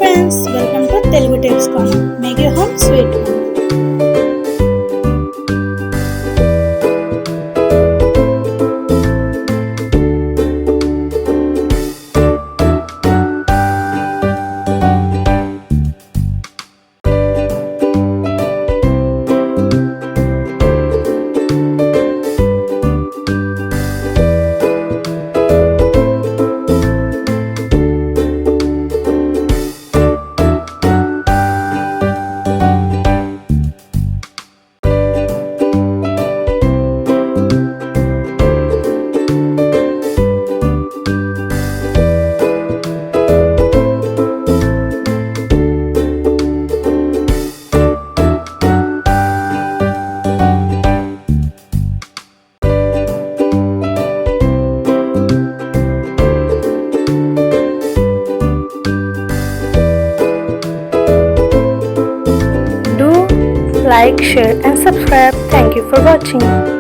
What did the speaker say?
friends, welcome to Telugu Tips Corner. Make your home sweet home. Do like, share and subscribe. Thank you for watching.